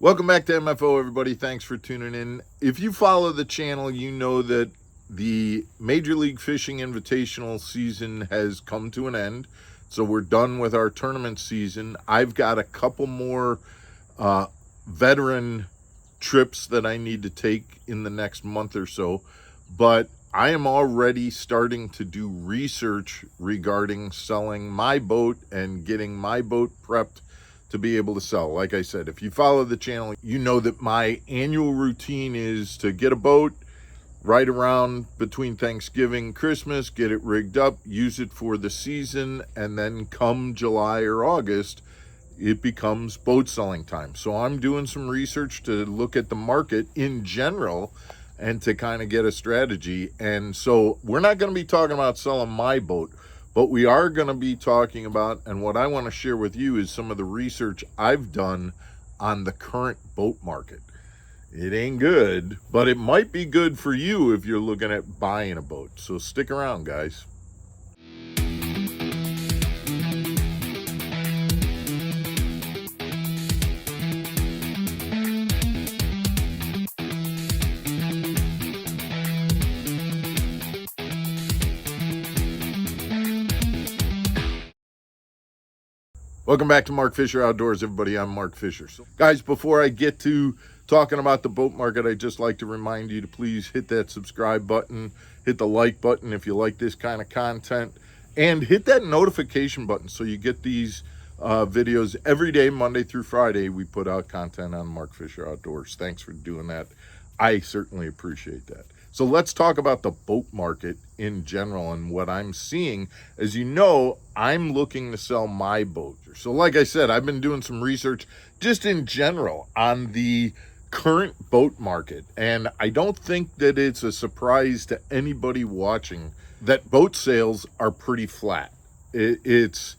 Welcome back to MFO, everybody. Thanks for tuning in. If you follow the channel, you know that the Major League Fishing Invitational season has come to an end. So we're done with our tournament season. I've got a couple more veteran trips that I need to take in the next month or so. But I am already starting to do research regarding selling my boat and getting my boat prepped to be able to sell. Like I said, if you follow the channel, you know that my annual routine is to get a boat right around between Thanksgiving, Christmas, get it rigged up, use it for the season, and then come July or August, it becomes boat selling time. So I'm doing some research to look at the market in general and to kind of get a strategy. And so we're not going to be talking about selling my boat, but we are going to be talking about, and what I want to share with you is some of the research I've done on the current boat market. It ain't good, but it might be good for you if you're looking at buying a boat. So stick around, guys. Welcome back to Mark Fisher Outdoors, everybody. I'm Mark Fisher. So, guys, before I get to talking about the boat market, I'd just like to remind you to please hit that subscribe button, hit the like button if you like this kind of content, and hit that notification button so you get these videos every day, Monday through Friday. We put out content on Mark Fisher Outdoors. Thanks for doing that. I certainly appreciate that. So let's talk about the boat market in general and what I'm seeing. As you know, I'm looking to sell my boat. So like I said, I've been doing some research just in general on the current boat market. And I don't think that it's a surprise to anybody watching that boat sales are pretty flat. It's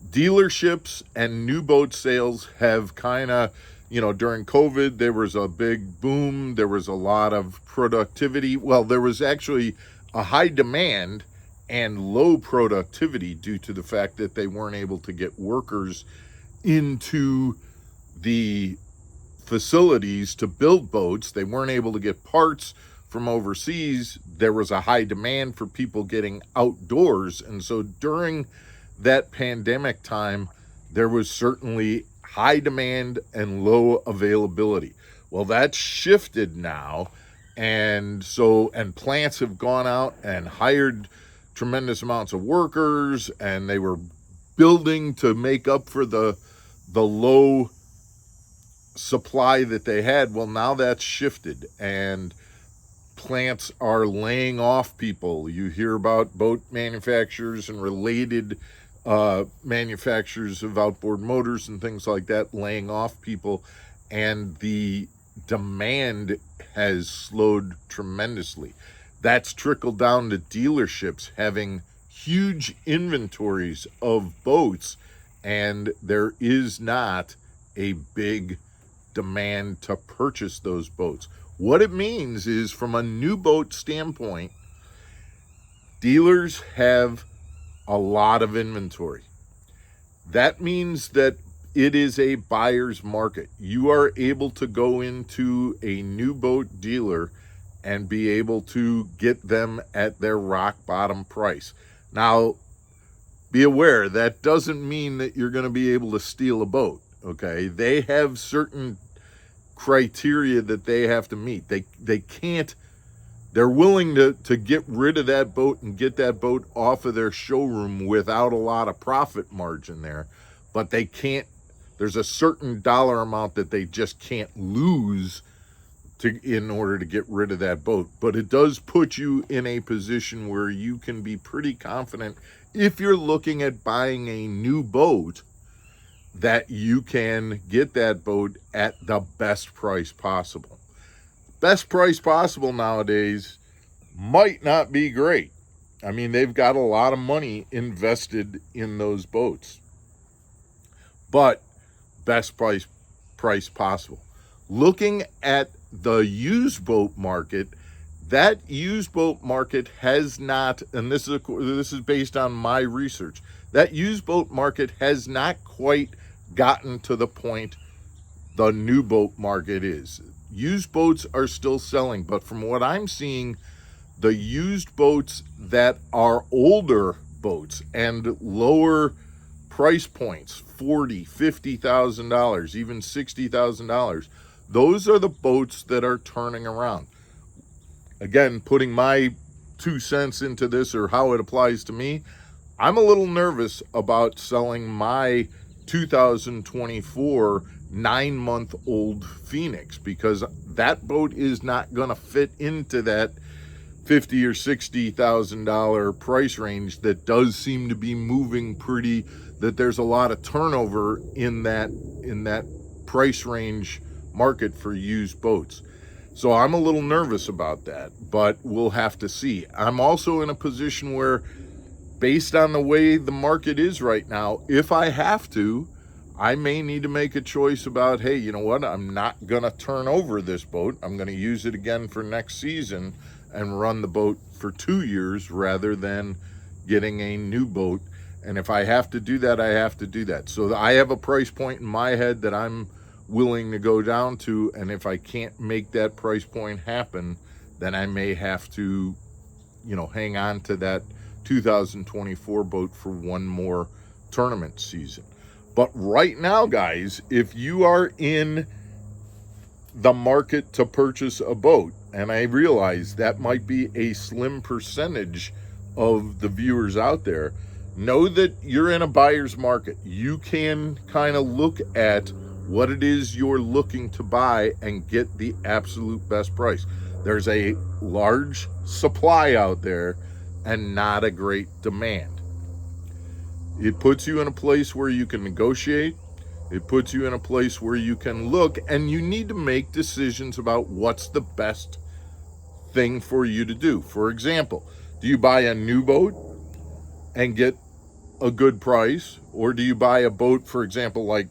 dealerships and new boat sales have kind of, during COVID, there was a big boom. There was a lot of productivity. Well, there was actually a high demand and low productivity due to the fact that they weren't able to get workers into the facilities to build boats. They weren't able to get parts from overseas. There was a high demand for people getting outdoors. And so during that pandemic time, there was certainly high demand and low availability. Well, that's shifted now. And plants have gone out and hired tremendous amounts of workers, and they were building to make up for the low supply that they had. Well, now that's shifted, and plants are laying off people. You hear about boat manufacturers and related manufacturers of outboard motors and things like that laying off people, and the demand has slowed tremendously. That's trickled down to dealerships having huge inventories of boats, and there is not a big demand to purchase those boats. What it means is, from a new boat standpoint, dealers have a lot of inventory. That means that it is a buyer's market. You are able to go into a new boat dealer and be able to get them at their rock bottom price. Now, be aware, that doesn't mean that you're going to be able to steal a boat, okay? They have certain criteria that they have to meet. They can't, they're willing to get rid of that boat and get that boat off of their showroom without a lot of profit margin there, but they can't, there's a certain dollar amount that they just can't lose in order to get rid of that boat. But it does put you in a position where you can be pretty confident, if you're looking at buying a new boat, that you can get that boat at the best price possible. Best price possible nowadays might not be great. I mean, they've got a lot of money invested in those boats, but best price possible. Looking at the used boat market, that used boat market has not, and this is based on my research, that used boat market has not quite gotten to the point the new boat market is. Used boats are still selling, but from what I'm seeing, the used boats that are older boats and lower price points, $40,000, $50,000, even $60,000, those are the boats that are turning around. Again, putting my 2 cents into this, or how it applies to me, I'm a little nervous about selling my 2024 9-month-old Phoenix, because that boat is not going to fit into that $50,000 or $60,000 price range that does seem to be moving pretty, that there's a lot of turnover in that price range market for used boats. So I'm a little nervous about that, but we'll have to see. I'm also in a position where, based on the way the market is right now, if I have to, I may need to make a choice about, hey, you know what, I'm not going to turn over this boat. I'm going to use it again for next season and run the boat for 2 years rather than getting a new boat. And if I have to do that, I have to do that. So I have a price point in my head that I'm willing to go down to, and if I can't make that price point happen, then I may have to, hang on to that 2024 boat for one more tournament season. But right now, guys, if you are in the market to purchase a boat, and I realize that might be a slim percentage of the viewers out there, know that you're in a buyer's market. You can kind of look at what it is you're looking to buy and get the absolute best price. There's a large supply out there and not a great demand. It puts you in a place where you can negotiate. It puts you in a place where you can look, and you need to make decisions about what's the best thing for you to do. For example, do you buy a new boat and get a good price, or do you buy a boat, for example, like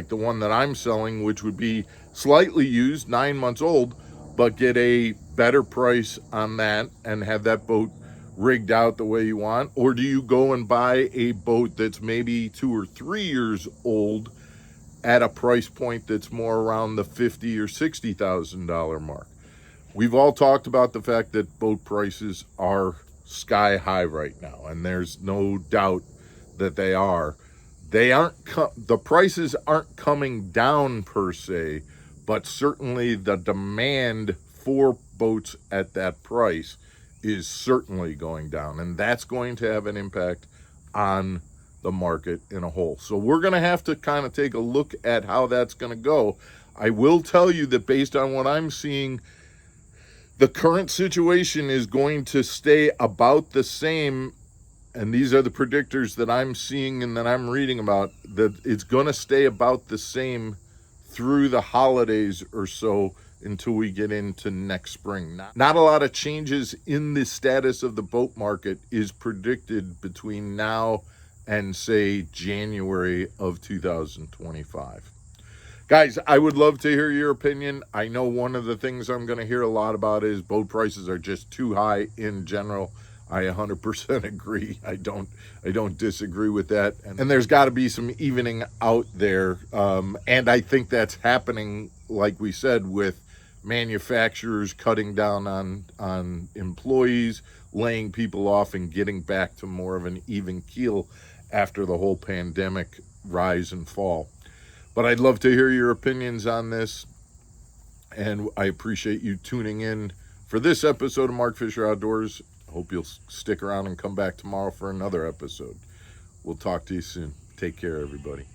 the one that I'm selling, which would be slightly used, 9 months old, but get a better price on that and have that boat rigged out the way you want? Or do you go and buy a boat that's maybe 2 or 3 years old at a price point that's more around the $50,000 or $60,000 mark? We've all talked about the fact that boat prices are sky high right now, and there's no doubt that they are. The prices aren't coming down per se, but certainly the demand for boats at that price is certainly going down, and that's going to have an impact on the market in a whole. So we're going to have to kind of take a look at how that's going to go. I will tell you that based on what I'm seeing, the current situation is going to stay about the same, and these are the predictors that I'm seeing and that I'm reading about, that it's going to stay about the same through the holidays or so until we get into next spring. Not a lot of changes in the status of the boat market is predicted between now and, say, January of 2025. Guys, I would love to hear your opinion. I know one of the things I'm going to hear a lot about is boat prices are just too high in general. I 100% agree. I don't disagree with that. And there's got to be some evening out there. And I think that's happening, like we said, with manufacturers cutting down on employees, laying people off, and getting back to more of an even keel after the whole pandemic rise and fall. But I'd love to hear your opinions on this, and I appreciate you tuning in for this episode of Mark Fisher Outdoors. I hope you'll stick around and come back tomorrow for another episode. We'll talk to you soon. Take care, everybody.